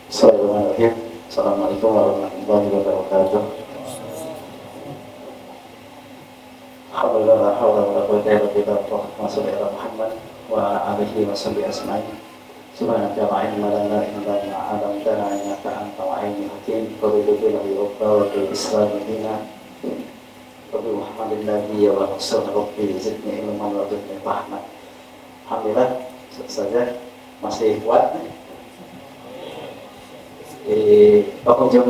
Bismillahirrahmanirrahim. Assalamualaikum warahmatullahi wabarakatuh. Alhamdulillah, la haula wala quwwata illa billah. Allahumma shalli ala Muhammad wa ala alihi wa sahbihi ajma'in. Subhanaka la ilma lana illa ma 'allamtana innaka antal alimul hakim. Qul billahi wa bil islam dina. Rabbi Muhammadin nabiyya wa rasul rabbi zidni ilman wa zidni fahman. Alhamdulillah, saja masih kuat di pengunjung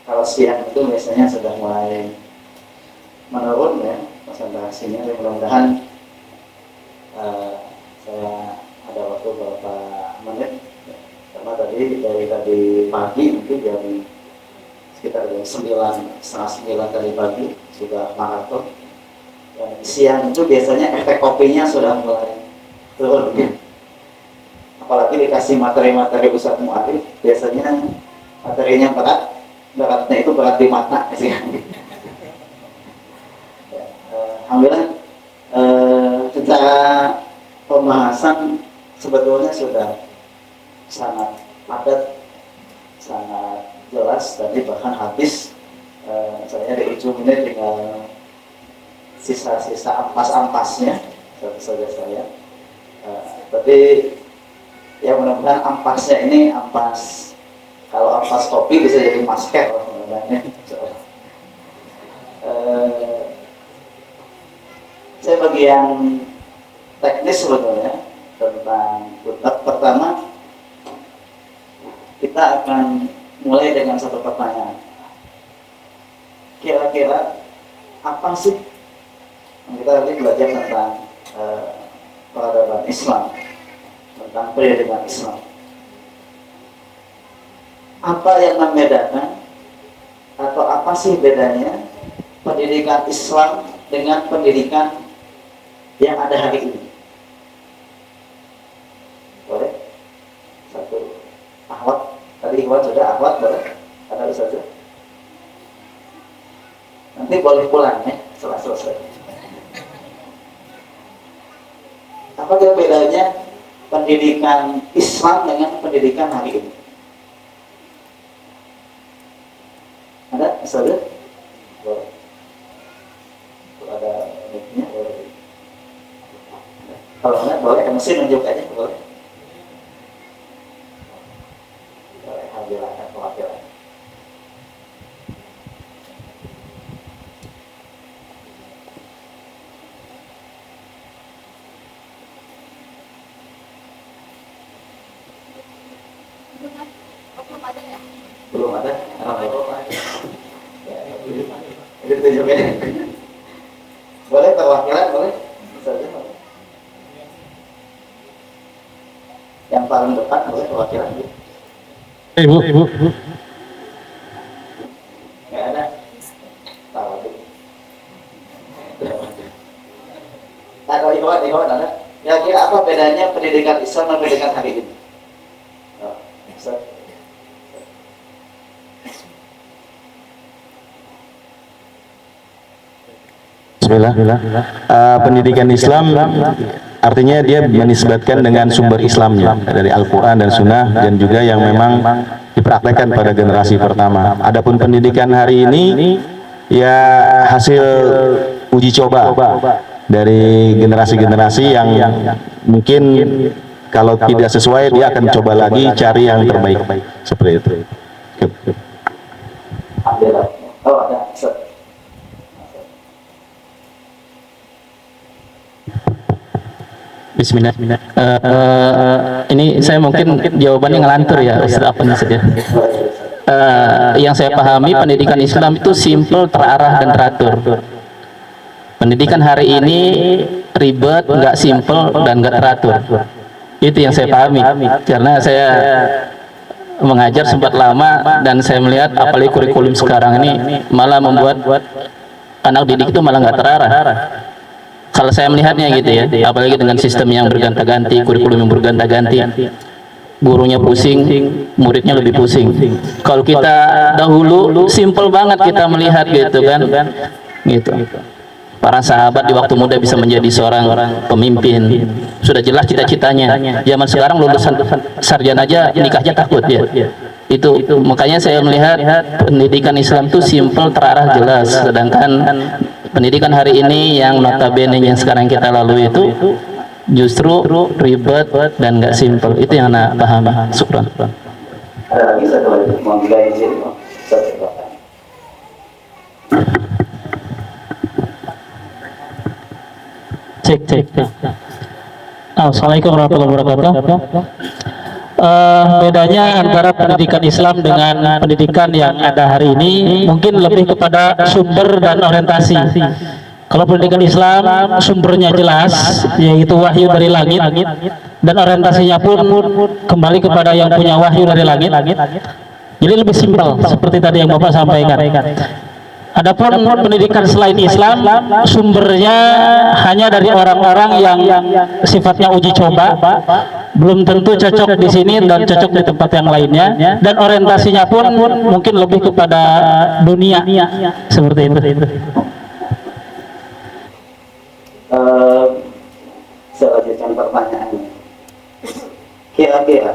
kalau siang itu biasanya sudah mulai menurun ya konsentrasinya. Mudah-mudahan saya ada waktu beberapa menit karena dari tadi pagi mungkin jam sekitar jam 9, setengah 9 tadi pagi sudah maraton. Dan siang itu biasanya efek kopinya sudah mulai turun ya. Apalagi dikasih materi-materi Ustadz Mu'arif, biasanya materinya beratnya itu berat di mata sih. Alhamdulillah secara pembahasan sebetulnya sudah sangat padat, sangat jelas, tadi bahkan habis. Saya di ujung ini tinggal sisa-sisa ampas-ampasnya saja saya. Tapi ya mudah-mudahan ampasnya ini ampas, kalau ampas kopi bisa jadi masker mudah-mudahan. Saya bagian teknis sebetulnya tentang kutab. Pertama kita akan mulai dengan satu pertanyaan. Kira-kira apa sih yang kita tadi belajar tentang peradaban Islam, tentang pendidikan Islam? Apa yang membedakan atau apa sih bedanya pendidikan Islam dengan pendidikan yang ada hari ini? Boleh? Satu ahwat, tadi Iwan sudah ahwat, boleh? Ada saja. Nanti boleh pulang ya setelah selesai. Apa bedanya pendidikan Islam dengan pendidikan hari ini? Ada misalnya? Boleh. Kalau ada mic-nya boleh. Kalau enggak boleh, mesin nunjuk aja boleh. Boleh, alhamdulillah, alhamdulillah. Belum ada. Itu tunjuknya. Boleh perwakilan, boleh. Saja boleh. Yang paling depan boleh perwakilan. Ibu. Nggak ada. Tahu itu. Nah, kalau Ikhwan ada. Kira-kira apa bedanya pendidikan Islam dan pendidikan hari ini? Bismillah. Pendidikan Islam artinya dia menisbatkan dengan sumber Islamnya dari Al-Quran dan Sunnah, dan juga yang memang dipraktekkan pada generasi pertama. Adapun pendidikan hari ini ya hasil uji coba dari generasi-generasi yang mungkin kalau tidak sesuai dia akan coba lagi cari yang terbaik seperti itu. Oh, ada. Bismillah. Ini saya mungkin jawabannya ngelantur ya, Ustaz, apa nih saja. Yang saya pahami pendidikan Islam itu simple, terarah dan teratur. Pendidikan hari ini ribet, nggak simple dan nggak teratur. Itu yang saya pahami, karena saya mengajar sempat lama dan saya melihat apalagi kurikulum sekarang ini malah membuat anak didik itu malah nggak terarah. Kalau saya melihatnya gitu ya, apalagi dengan sistem yang berganti-ganti, kurikulum yang berganti-ganti, gurunya pusing, muridnya lebih pusing. Kalau kita dahulu simple banget kita melihat gitu kan, gitu. para sahabat di waktu muda bisa menjadi seorang pemimpin. Sudah jelas cita-citanya. Zaman sekarang lulusan sarjana aja nikahnya takut ya. Itu makanya saya melihat pendidikan Islam itu simple, terarah, jelas. Sedangkan pendidikan hari ini yang notabene yang sekarang kita lalui itu justru ribet dan nggak simple. Itu yang anak paham. Syukran. Ada lagi satu lagi mau izin, satu silakan. Cek. Assalamualaikum warahmatullahi wabarakatuh. Bedanya antara pendidikan Islam dengan pendidikan yang ada hari ini mungkin lebih kepada sumber dan orientasi. Kalau pendidikan Islam sumbernya jelas, yaitu wahyu dari langit, dan orientasinya pun kembali kepada yang punya wahyu dari langit. Jadi lebih simpel seperti tadi yang Bapak sampaikan. Adapun pendidikan selain Islam, sumbernya hanya dari orang-orang yang sifatnya uji coba, belum tentu cocok di sini dan cocok di tempat yang lainnya, dan orientasinya pun mungkin lebih kepada dunia, seperti itu. Saya lanjutkan pertanyaannya. Kira-kira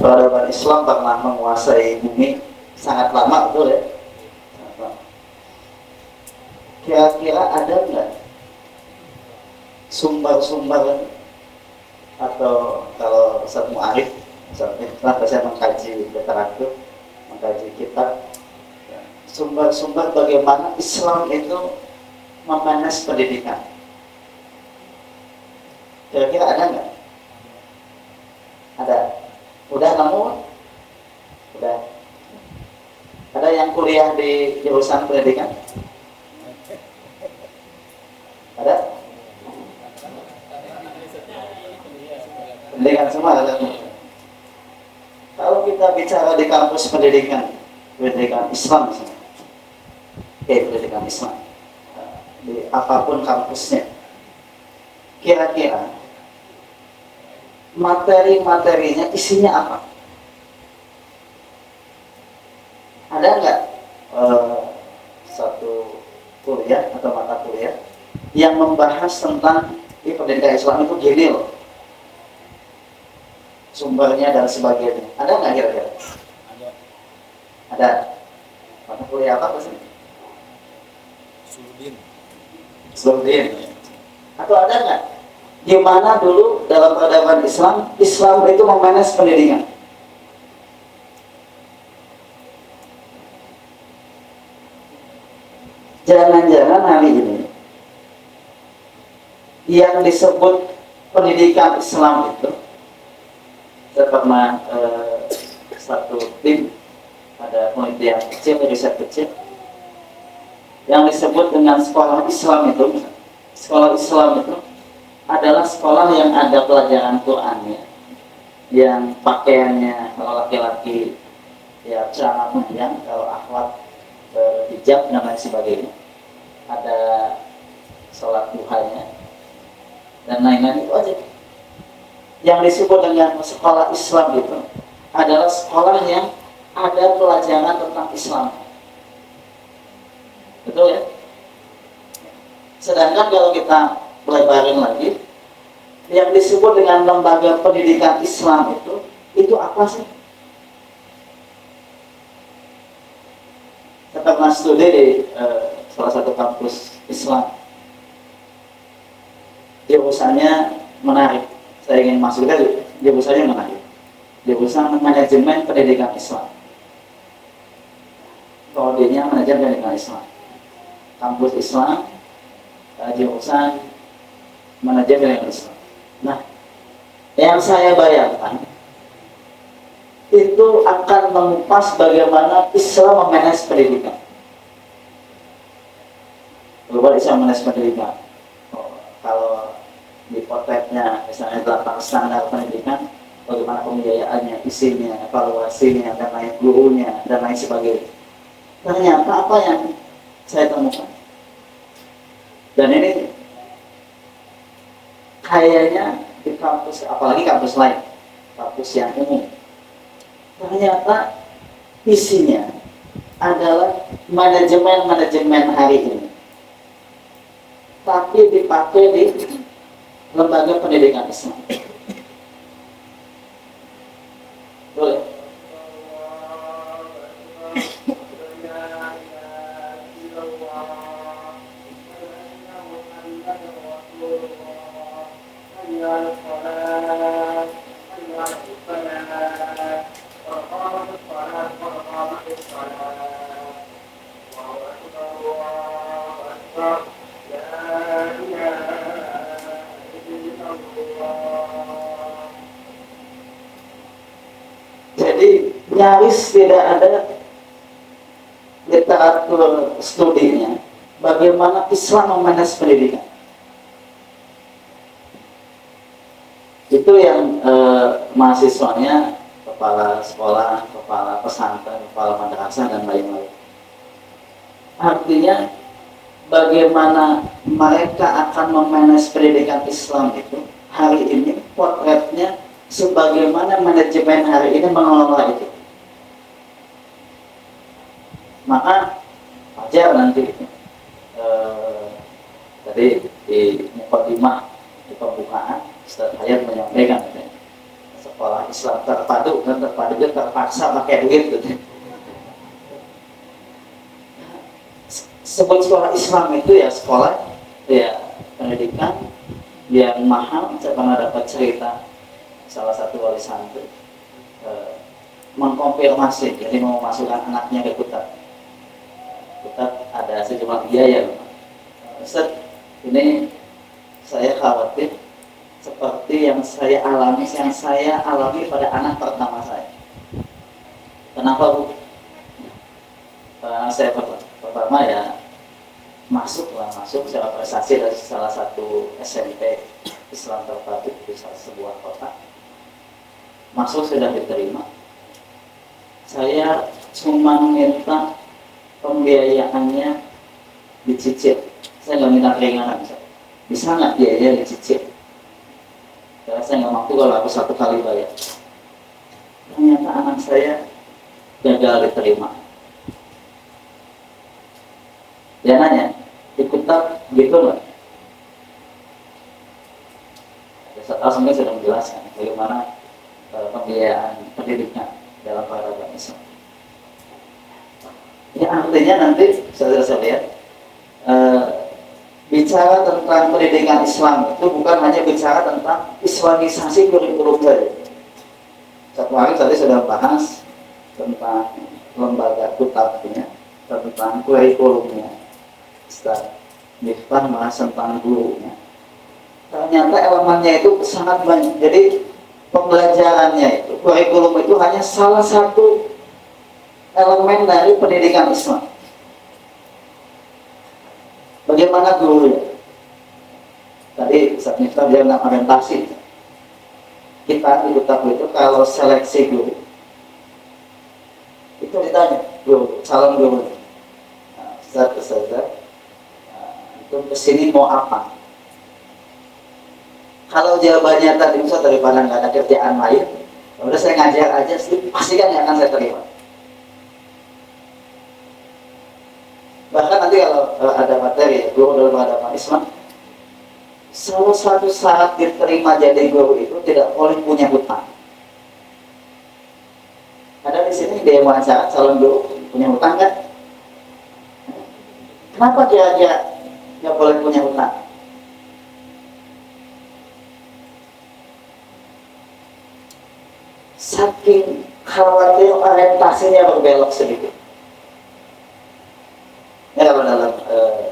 peradaban Islam pernah menguasai bumi sangat lama, betul ya? Kira-kira ada nggak sumber-sumber, atau kalau Ustaz Mu'arif misalnya, saya mengkaji literatur, mengkaji kitab, sumber-sumber bagaimana Islam itu memanage pendidikan, kira-kira ada nggak? Ada. Udah nemu? Udah. Ada yang kuliah di jurusan pendidikan? Ada? Pendidikan semua ada. Kalau kita bicara di kampus pendidikan Islam misalnya, pendidikan Islam, di apapun kampusnya, kira-kira materi-materinya isinya apa? Ada nggak satu kuliah atau mata kuliah yang membahas tentang di pendidikan Islam itu gini loh, sumbernya dan sebagainya? Ada nggak kira-kira? Ada. Mata kuliah apa sih? Suludin. Atau ada nggak? Gimana dulu dalam peradaban Islam itu memanage pendidikan? Jangan-jangan hari ini yang disebut pendidikan Islam itu, saya pernah satu tim, ada penelitian kecil, riset kecil, yang disebut dengan sekolah Islam itu adalah sekolah yang ada pelajaran Qurannya, yang pakaiannya kalau laki-laki ya celana panjang, kalau akhwat hijab dan lain sebagainya, ada sholat duhanya dan lain-lain. Itu aja yang disebut dengan sekolah Islam itu adalah sekolah yang ada pelajaran tentang Islam, betul ya? Sedangkan kalau kita lebarin lagi, yang disebut dengan lembaga pendidikan Islam itu apa sih? Saya pernah studi di salah satu kampus Islam, jurusannya menarik. Saya ingin masuk tadi, jurusannya menarik. Jurusan manajemen pendidikan Islam, kodenya manajemen pendidikan Islam, kampus Islam, jurusan manajemen pendidikan Islam. Nah, yang saya bayangkan itu akan mengupas bagaimana Islam memanage pendidikan. Global Islam memanage pendidikan. Kalau di potretnya misalnya 8 standar pendidikan, bagaimana pembiayaannya, isinya, evaluasinya, dan lain gurunya, dan lain sebagainya. Ternyata apa yang saya temukan, dan ini kayaknya di kampus, apalagi kampus lain, kampus yang umum, ternyata isinya adalah manajemen hari ini. tapi dipakai di lembaga pendidikan Islam. Boleh? Jadi nyaris tidak ada literatur studinya bagaimana Islam memanage pendidikan. Itu yang mahasiswanya, kepala sekolah, kepala pesantren, kepala madrasah dan lain-lain. Artinya bagaimana mereka akan memanage pendidikan Islam itu hari ini potretnya sebagaimana manajemen hari ini mengelola itu. Maka wajar nanti tadi di mukadimah di pembukaan Ustaz Hayat menyampaikan sekolah Islam terpadu dan terpadu itu terpaksa pakai duit gitu. Sebut sekolah Islam itu ya sekolah ya pendidikan yang mahal. Saya pernah dapat cerita salah satu wali santri mengkonfirmasi, jadi mau masukkan anaknya ke Kutab. Kutab ada sejumlah biaya. Ustaz, ini saya khawatir seperti yang saya alami pada anak pertama saya. Kenapa, Bu? Saya pertama ya masuk secara prestasi dari salah satu SMP Islam terpadu di salah sebuah kota. Masuk sudah diterima. Saya cuma minta pembiayaannya dicicil. Saya nggak minta keringanan. Bisa nggak biaya dicicil? Karena saya nggak mampu kalau aku satu kali bayar. Ternyata anak saya gagal diterima. Dia nanya, ikut tak gitu nggak? Saya sudah menjelaskan bagaimana pembiayaan pendidikan dalam peradaban Islam. Ya artinya nanti saya lihat bicara tentang pendidikan Islam itu bukan hanya bicara tentang Islamisasi kurikulum saja. Satu hari tadi sudah bahas tentang lembaga kutabnya, tentang kurikulumnya. Ustaz Miftah bahas tentang gurunya. Ternyata elemennya itu sangat banyak. Jadi pembelajarannya itu, kurikulum itu hanya salah satu elemen dari pendidikan Islam. Bagaimana gurunya? Tadi Ustaz Miftah bilang tentang orientasi. Kita di Kutab itu kalau seleksi guru itu ditanya, guru, calon guru, Ustaz, itu kesini mau apa? Kalau jawabannya tadi Ustaz daripada nggak ada kerjaan lain, udah saya ngajar aja sih, pasti kan yang akan saya terima. Bahkan nanti kalau ada materi guru dalam agama Islam, salah satu syarat diterima jadi guru itu tidak boleh punya hutang. Ada di sini dia wawancara calon guru punya hutang kan? Kenapa dia nggak boleh punya hutang? Saking khawatir orientasinya berbelok sedikit. Ya kalau dalam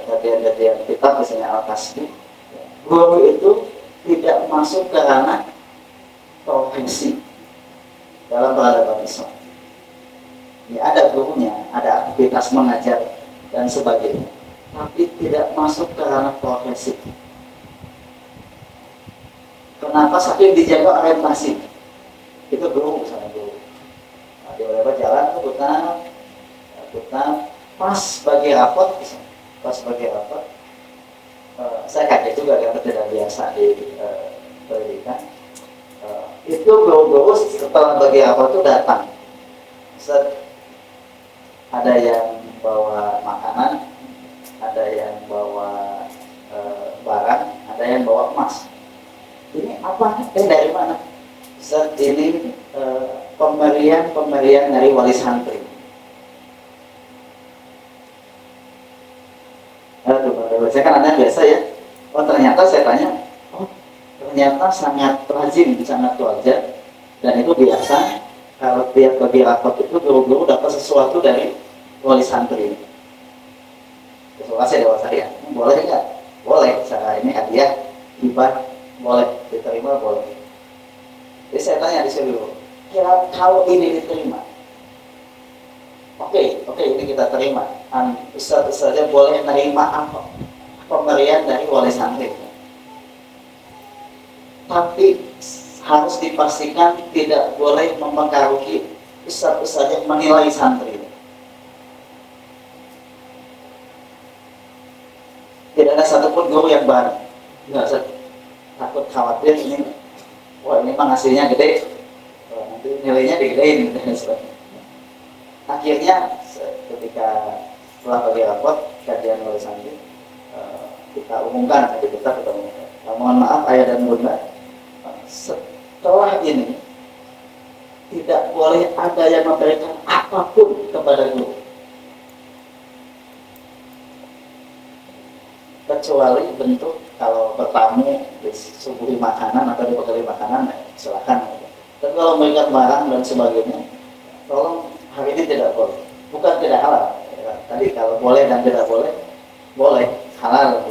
kajian kita misalnya Al-Kasbi, guru itu tidak masuk ke ranah profesi dalam peradaban Islam. Ya, ada gurunya, ada aktivitas mengajar dan sebagainya, tapi tidak masuk ke ranah profesi. Kenapa? Saking dijaga orientasi. Itu guru misalnya guru. Nah, dia lewat jalan ke hutan, pas bagi rapot, saya kaget juga karena tidak biasa di pendidikan. Itu guru-guru setelah bagi rapot itu datang. Ada yang bawa makanan, ada yang bawa barang, ada yang bawa emas. Ini apa? Dari mana? Ustaz, ini pemberian dari wali santri. Aduh, saya kan anak biasa ya. Oh ternyata saya tanya, oh ternyata sangat rajin, sangat wajar, dan itu biasa. Kalau tiap bagi rapot itu guru-guru dapat sesuatu dari wali santri. Soalnya saya dewasa ya, boleh nggak? Boleh. Cara ini hadiah, hibah, boleh. Diterima boleh. Jadi saya tanya di sini dulu, ya, kalau ini diterima, oke, ini kita terima. Ustaz saja boleh menerima apa? Pemberian dari wali santri. Tapi harus dipastikan tidak boleh mempengaruhi ustaz yang menilai santri. Tidak ada satupun guru yang bareng. Nggak usah takut khawatir ini, wah ini mah hasilnya gede, nanti nilainya digedein dan sebagainya. Akhirnya ketika setelah bagi rapot kajian wali santri, kita umumkan, kita umumkan. Mohon maaf ayah dan bunda, setelah ini tidak boleh ada yang memberikan apapun kepada guru, kecuali bentuk kalau bertamu disuguhi makanan atau dibekali makanan, silakan. Tapi kalau memberikan barang dan sebagainya, tolong hari ini tidak boleh. Bukan tidak halal. Tadi kalau boleh dan tidak boleh, boleh halal.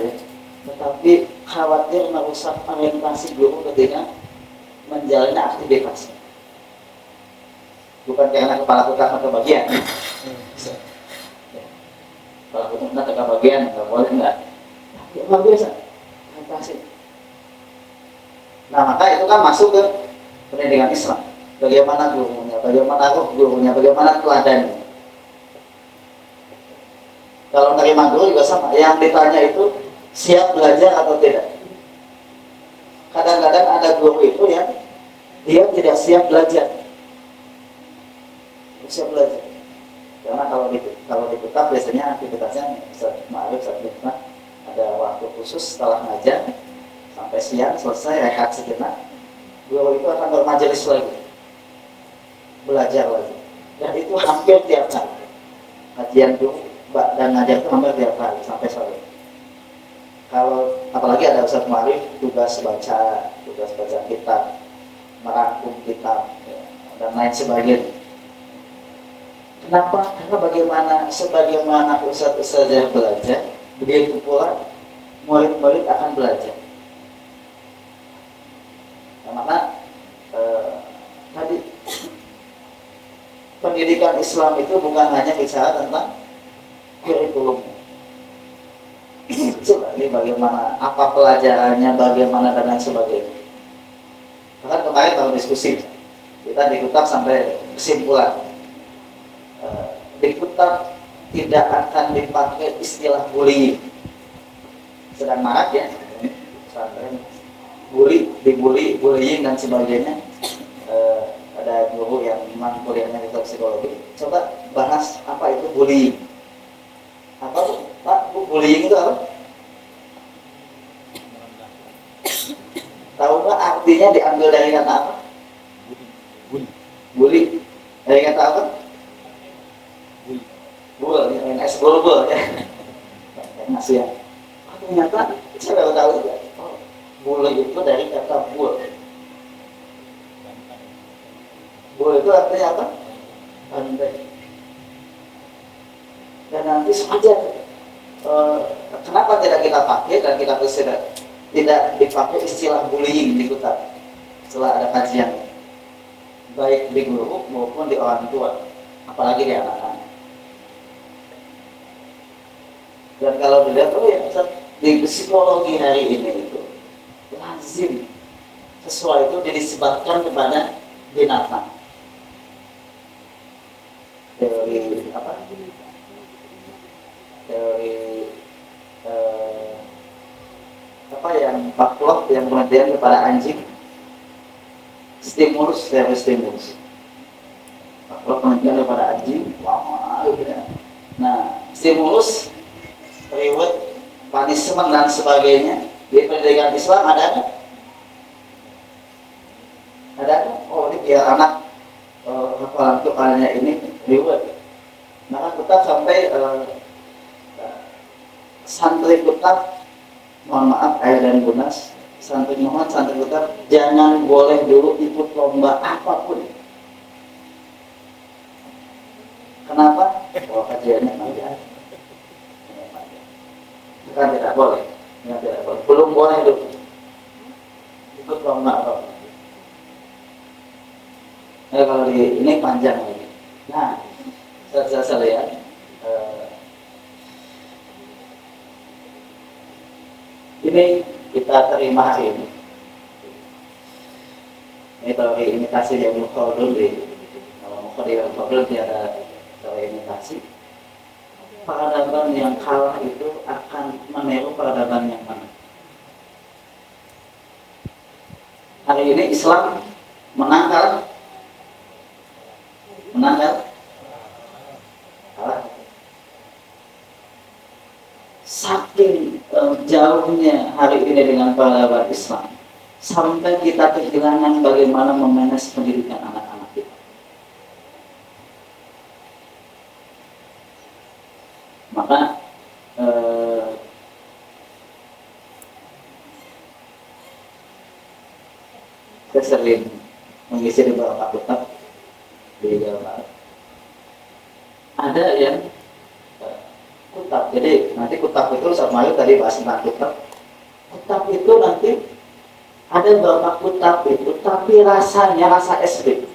Tetapi khawatir merusak orientasi guru ketika menjalani aktivitas. Bukan karena kepala kota kebagian. Kepala kota kebagian, nggak boleh enggak. Ya, luar biasa. Orientasi. Nah maka itu kan masuk ke pendidikan Islam. Bagaimana gurunya, bagaimana roh gurunya, bagaimana teladannya. Kalau nerima guru juga sama. Yang ditanya itu siap belajar atau tidak. Kadang-kadang ada guru itu yang dia tidak siap belajar. Siap belajar. Karena kalau di kitab biasanya aktivitasnya ma'arif ada waktu khusus setelah ngajar sampai siang selesai rehat sejenak. Guru itu akan bermajelis lagi, belajar lagi. Dan itu hampir tiap hari. Kajian guru dan ngajar itu hampir tiap hari sampai sore. Kalau apalagi ada ustadz ma'arif, tugas baca kitab, merangkum kitab, ya, dan lain sebagainya. Kenapa? Karena sebagaimana ustadz yang belajar, begitu pula murid-murid akan belajar. Karena tadi pendidikan Islam itu bukan hanya bicara tentang kurikulum. Ini bagaimana, apa pelajarannya, bagaimana dan lain sebagainya. Bahkan kemarin kalau diskusi, kita di kitab sampai kesimpulan. Di kitab tidak akan dipakai istilah bullying. Sedang marak ya, dibully, bullying dan sebagainya. Ada guru yang memang kuliahnya di psikologi. Coba bahas apa itu bullying. Apa Pak? Bullying itu apa? Tahu nggak artinya diambil dari kata apa? Bully. Dari kata apa? Bul, NS bul ya. Masih ya. Ternyata saya baru tahu ya. Bully itu dari kata bul. Bul itu artinya apa? Pandai. Dan nanti saja kenapa tidak kita pakai dan kita tidak dipakai istilah bullying di kitab setelah ada kajian baik di guru maupun di orang tua, apalagi di anak-anak. Dan kalau dilihat di psikologi hari ini itu lazim sesuai itu dinisbatkan kepada binatang. Teori apa? Teori apa yang Pavlov yang kemudian kepada anjing, stimulus, teori stimulus. Pavlov kemudian kepada anjing, nah stimulus, reward, punishment dan sebagainya Di pendidikan Islam ada nggak? Ada nggak? Oh, ini biar anak hafalan Qurannya ini reward. Maka kita sampai santri kita, mohon maaf air dan bunas, santri mohon santri kita jangan boleh dulu ikut lomba apapun. Kenapa? Oh, kajiannya panjang. Bukan tidak boleh, ya, tidak boleh. Belum boleh dulu ikut lomba apapun. Kalau di ini panjang lagi. Nah, saya lihat ini kita terima hari ini. Ini teori imitasi yang mukhodul di kalau mukhodul tiada teori imitasi. Peradaban yang kalah itu akan meniru peradaban yang mana? Hari ini Islam menang kalah? Menang kalah? Saking jauhnya hari ini dengan peradaban Islam, sampai kita kehilangan bagaimana memanage pendidikan anak-anak kita. Maka saya sering mengisi di beberapa kitab di Jawa Barat. Ada yang kutab, jadi nanti kutab itu sama tadi bahas tentang kutab. Kutab itu nanti ada beberapa kutab itu, tapi rasanya rasa SD.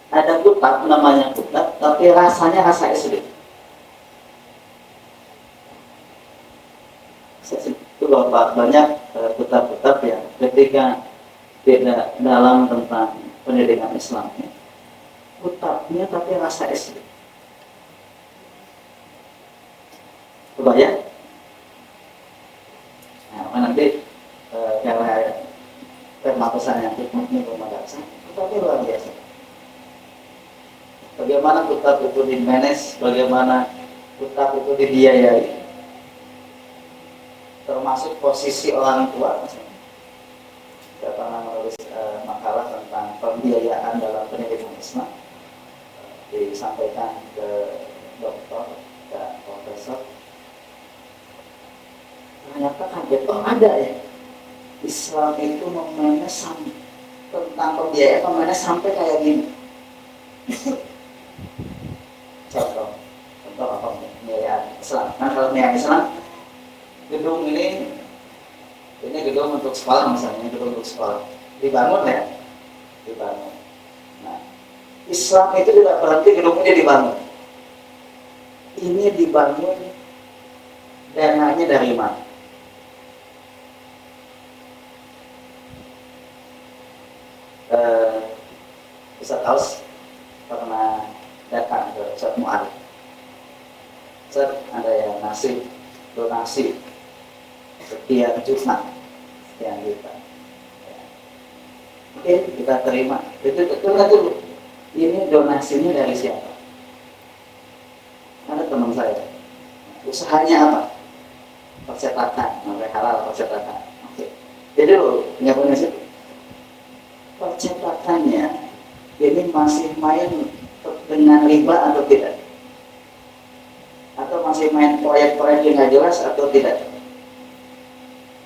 Ada kutab namanya kutab, tapi rasanya rasa SD. Itu banyak kutab-kutab yang ketika tidak dalam tentang pendidikan Islamnya, kutabnya tapi rasa SD. Kebayang? Nah, nanti karena tema pesan yang hikmahnya pemadaksan, tetapi luar biasa. Bagaimana kutab itu di-manage, bagaimana kutab itu dibiayai, termasuk posisi orang tua. Saya pernah menulis makalah tentang pembiayaan dalam pendidikan Islam, disampaikan ke dokter dan profesor. Ternyata kaget, oh ada ya, Islam itu memanage tentang pembiayaan, memanage sampai kayak gini. Contoh apa pembiayaan Islam? Nah, kalau pembiayaan Islam, gedung ini gedung untuk sekolah misalnya, gedung untuk sekolah dibangun ya, dibangun. Nah, Islam itu tidak berarti gedungnya dibangun. Ini dibangun, dananya dari mana? Ustaz Aus pernah datang ke Ustaz Mu'ad. Ustaz, ada yang ngasih donasi sekian juta. Oke, kita terima. Itu dulu. Ini donasinya dari siapa? Ada teman saya. Usahanya apa? Percetakan, sampai halal percetakan. Oke. Jadi lo nggak punya situ. Percetakannya ini masih main dengan riba atau tidak? Atau masih main proyek-proyek yang nggak jelas atau tidak?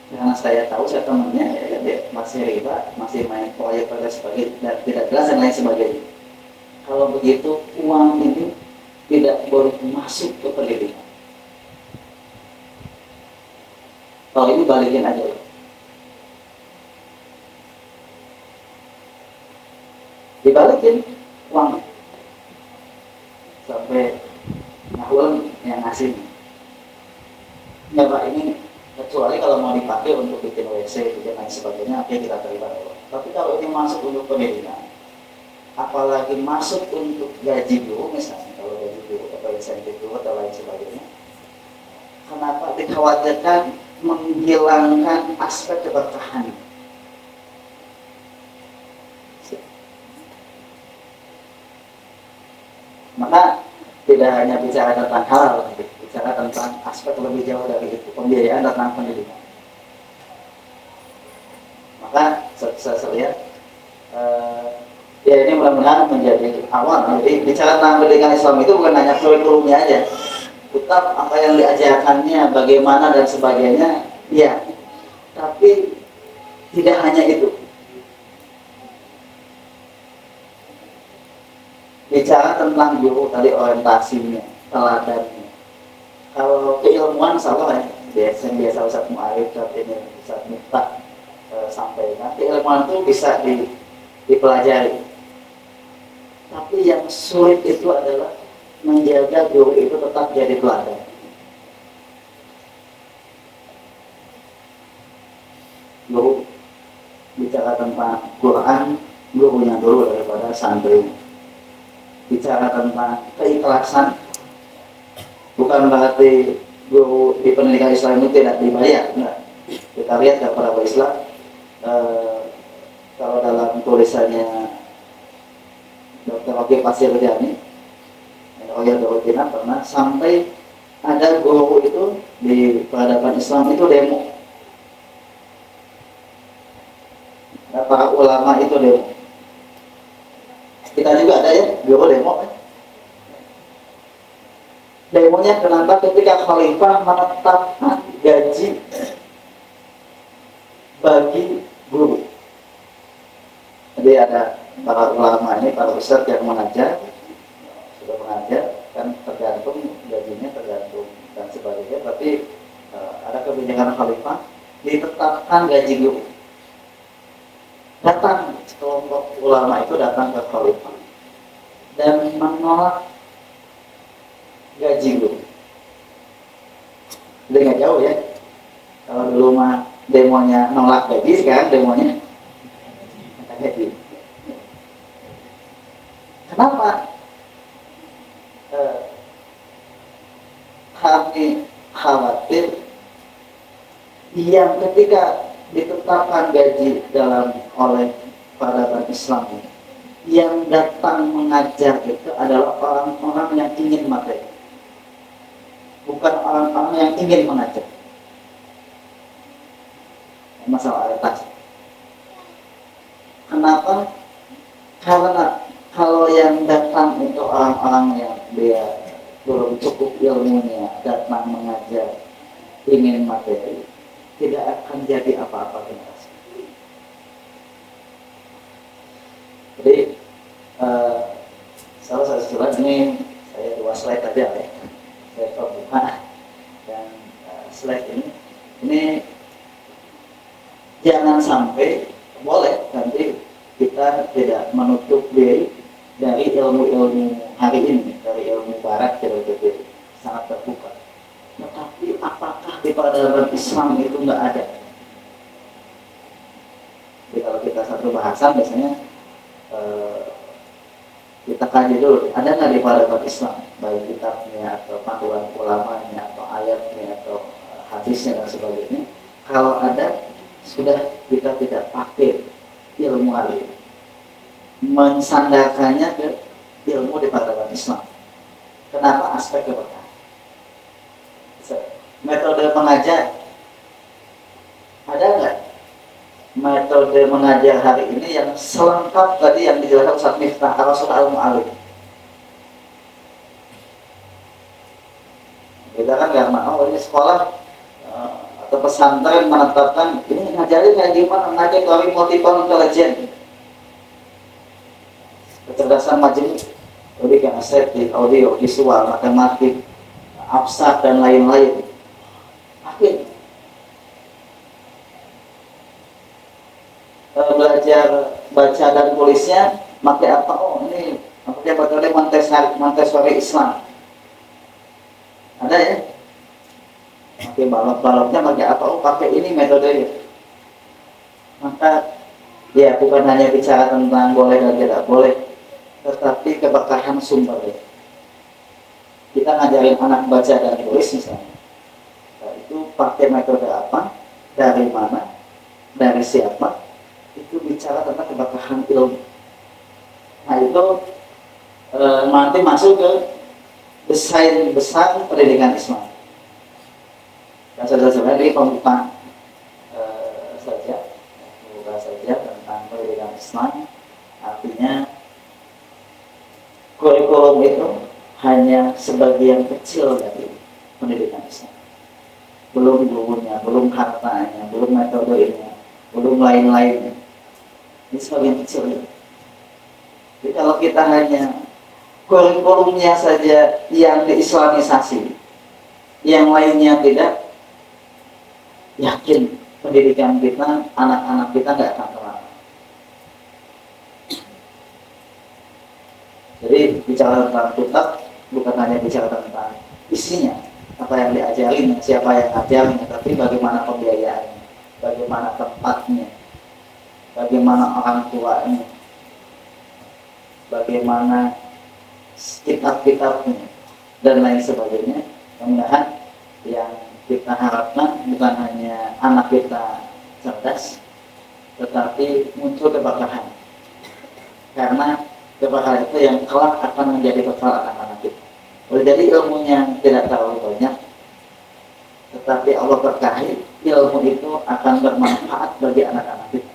Karena saya tahu saya temannya ya, masih riba, masih main proyek-proyek sebagai dan tidak jelas dan lain sebagainya. Kalau begitu uang ini tidak boleh masuk ke pendidikan. Kalau ini balikin aja. Dibalikin uang sampai nahul yang ngasih. Ya Pak, ini kecuali kalau mau dipakai untuk bikin WC, bikin lain sebagainya, oke kita terima dulu. Tapi kalau ini masuk untuk pendidikan, apalagi masuk untuk gaji guru misalnya, kalau gaji guru atau insentif guru atau lain sebagainya, kenapa dikhawatirkan menghilangkan aspek keberkahan? Maka tidak hanya bicara tentang halal, bicara tentang aspek lebih jauh dari itu, pembiayaan tentang pendidikan. Maka saya lihat ya ini mudah-mudahan menjadi awal. Jadi bicara tentang pendidikan Islam itu bukan hanya kurikulumnya aja, tetap apa yang diajarkannya, bagaimana dan sebagainya, ya. Tapi tidak hanya itu. Bicara tentang guru tadi, orientasinya, teladannya. Kalau keilmuan salah ya, biasa Ustaz Mu'arif, Ustaz Miftah sampaikan, keilmuan itu bisa dipelajari. Tapi yang sulit itu adalah menjaga guru itu tetap jadi teladan. Guru bicara tentang Quran, gurunya dulu daripada santri. Bicara tentang keikhlasan, bukan berarti guru di pendidikan Islam itu tidak dibayar. Enggak. Kita lihat ya para Islam, kalau dalam tulisannya Dr. Oki Pasir Jani, Oya Dorotina pernah sampai ada guru itu di peradaban Islam itu demo. Para ulama itu demo. Kita juga ada ya, guru demo. Demonya kenapa? Ketika khalifah menetapkan gaji bagi guru. Jadi ada para ulama ini, para ustadz yang mengajar, sudah mengajar, kan tergantung gajinya, tergantung dan sebagainya. Tapi ada kebijakan khalifah, ditetapkan gaji guru. Datang kelompok ulama itu datang ke khalifah dan menolak gaji guru. Jadi nggak jauh ya. Kalau dulu mah demonya nolak gaji, sekarang demonya gaji. Kenapa? Kami khawatir yang ketika ditetapkan gaji oleh peradaban Islam, yang datang mengajar itu adalah orang-orang yang ingin materi, bukan orang-orang yang ingin mengajar. Masalah orientasi. Kenapa? Karena kalau yang datang itu orang-orang yang dia belum cukup ilmunya, datang mengajar, ingin materi, tidak akan jadi apa-apa generasi. Jadi salah satu slide ini, saya 2 slide aja ya, saya buka. Dan slide ini jangan sampai, boleh nanti kita tidak menutup diri dari ilmu-ilmu hari ini, dari ilmu barat, dari sangat terbuka. Tetapi apakah di peradaban Islam itu nggak ada? Jadi kalau kita satu bahasan biasanya kita kaji dulu, ada nggak di peradaban Islam, baik kitabnya atau panduan ulamanya atau ayatnya atau hadisnya dan sebagainya. Kalau ada, sudah kita tidak pakai ilmu hari ini, mensandarkannya ke ilmu di peradaban Islam. Kenapa? Aspek keberkahan. Metode mengajar, ada nggak metode mengajar hari ini yang selengkap tadi yang dijelaskan Ustaz Miftah Ar-Rasul Al-Mu'alim? Kita kan nggak mau ini sekolah atau pesantren menetapkan ini ngajarin kayak gimana, ngajar dari multiple intelligence, kecerdasan majemuk, jadi estetik, audio, visual, matematik, abstrak dan lain-lain. Akhir belajar baca dan tulisnya pakai apa? Oh ini pakai metode Montessori Islam. Ada ya? Pakai balok-baloknya pakai apa? Oh pakai ini metodenya. Maka ya bukan hanya bicara tentang boleh dan tidak boleh, tetapi keberkahan sumbernya. Kita ngajarin anak baca dan tulis misalnya, itu pakai metode apa, dari mana, dari siapa, itu bicara tentang keberkahan ilmu. Nah itu nanti masuk ke desain besar pendidikan Islam. sebenarnya pembuka saja tentang pendidikan Islam. Artinya kurikulum itu hanya sebagian kecil dari pendidikan Islam. Belum gurunya, belum hartanya, belum metodenya, belum lain-lainnya. Ini sebagian kecil. Jadi kalau kita hanya kurikulumnya saja yang diislamisasi, yang lainnya tidak, yakin pendidikan kita, anak-anak kita nggak akan terlalu. Jadi bicara tentang kitab bukan hanya bicara tentang isinya, apa yang diajarin, siapa yang ngajarin, tapi bagaimana pembiayaannya, bagaimana tempatnya, bagaimana orang tuanya, bagaimana kitab-kitabnya, dan lain sebagainya. Mudah-mudahan yang kita harapkan bukan hanya anak kita cerdas, tetapi muncul keberkahan. Karena keberkahan itu yang kelak akan menjadi bekal anak-anak kita. Boleh jadi ilmunya tidak terlalu banyak, tetapi Allah berkahi, ilmu itu akan bermanfaat bagi anak-anak kita.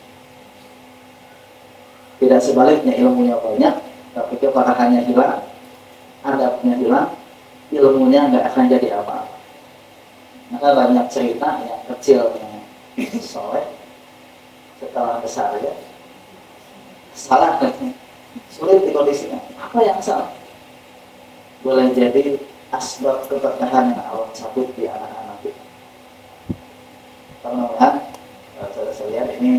Tidak sebaliknya, ilmunya banyak, tapi keberkahannya hilang, adabnya hilang, ilmunya nggak akan jadi apa-apa. Maka banyak cerita yang kecilnya soleh, setelah besar ya salah, sulit dikondisikan. Apa yang salah? Boleh jadi asbab keberkahan yang Allah cabut di anak-anak kita. Teman-teman, saudara sekalian, ini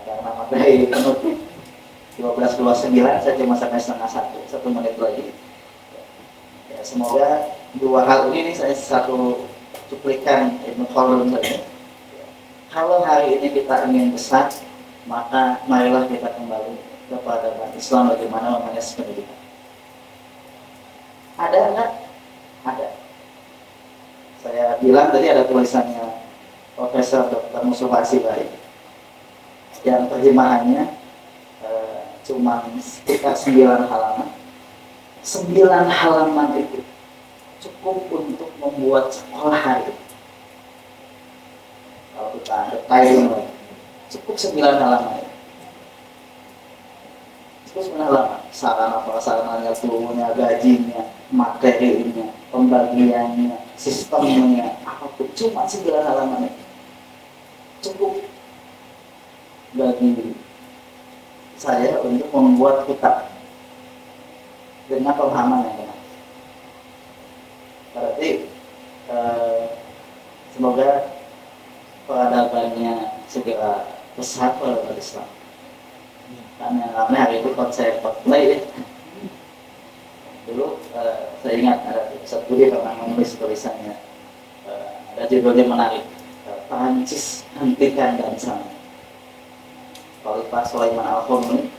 karena materi penutup 12:29, saya cuma sampai setengah satu menit lagi. Ya, semoga dua hal ini saya satu cuplikan Ibnu Khaldun saja. Kalau hari ini kita ingin besar, maka marilah kita kembali kepada Islam bagaimana memanage pendidikan. Ada enggak? Ada. Saya bilang tadi ada tulisannya Profesor Dr. Mustafa Asibari yang terjemahannya cuma sekitar 9 halaman. 9 halaman itu cukup untuk membuat sekolah hari. Kalau kita detail, cukup 9 halaman. Cukup 9 halaman. Sarana-prasarananya, gurunya, gajinya, materinya, pembagiannya, sistemnya, apapun, cuma 9 halaman itu cukup bagi saya untuk membuat kitab dengan pemahaman yang benar. Berarti semoga peradabannya segera besar oleh Islam. Karena ramai hari itu konsep play ya. Dulu saya ingat ada satu dia pernah menulis tulisannya, ada judulnya menarik, Prancis hentikan dansa. Khalifah Sulaiman Al-Khomeini,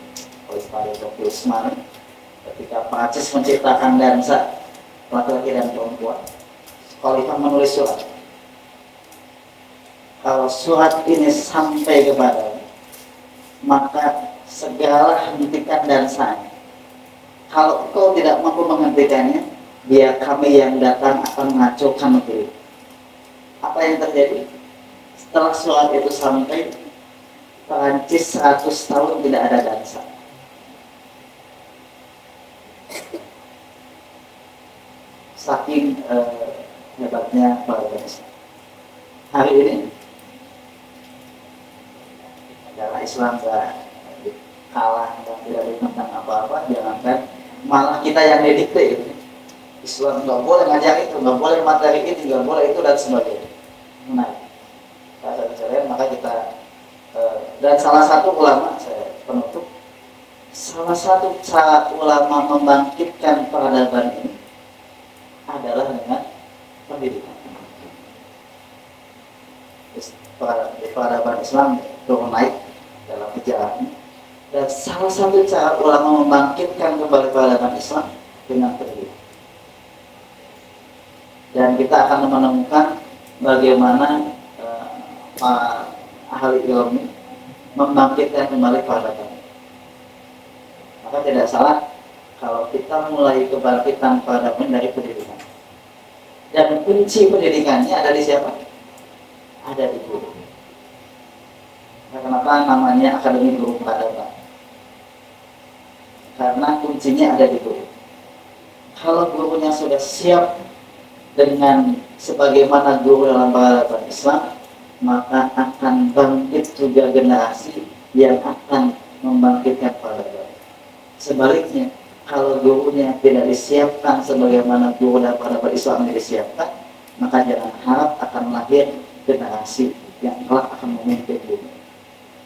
Khalifah Tokyo Usmani, ketika Prancis menciptakan dansa laki-laki dan perempuan, Khalifah menulis surat. Kalau surat ini sampai kepada, maka segala hentikan dansanya. Kalau kau tidak mampu menghentikannya, biar kami yang datang akan mengacaukan negeri. Apa yang terjadi? Setelah surat itu sampai, Perancis 100 tahun tidak ada dansa. Saking hebatnya Perancis. Hari ini negara Islam tidak kalah dan tidak ditentang apa-apa, jangankan malah kita yang didikte. Islam nggak boleh ngajar itu, nggak boleh materi itu, nggak boleh itu dan sebagainya. Menarik. Maka kita dan salah satu ulama, saya penutup, salah satu cara ulama membangkitkan peradaban ini adalah dengan pendidikan. Peradaban Islam turun naik dalam perjalanan, dan salah satu cara ulama membangkitkan kembali peradaban Islam dengan pendidikan. Dan kita akan menemukan bagaimana ahli ilmu membangkitkan kembali peradaban. Maka tidak salah kalau kita mulai kebangkitan peradaban dari pendidikan. Dan kunci pendidikannya ada di siapa? ada di guru. Nah, kenapa namanya Akademi Guru Peradaban? Karena kuncinya ada di guru. Kalau gurunya sudah siap dengan sebagaimana guru dalam peradaban Islam, maka akan bangkit juga generasi yang akan membangkitkan peradaban. Sebaliknya, kalau gurunya tidak disiapkan sebagaimana guru dalam peradaban Islam disiapkan, maka jangan harap akan lahir generasi yang kelak akan memimpin dunia.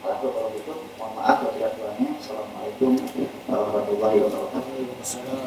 Kalau begitu, mohon maaf kalau tidak kurangnya. Assalamualaikum warahmatullahi wabarakatuh.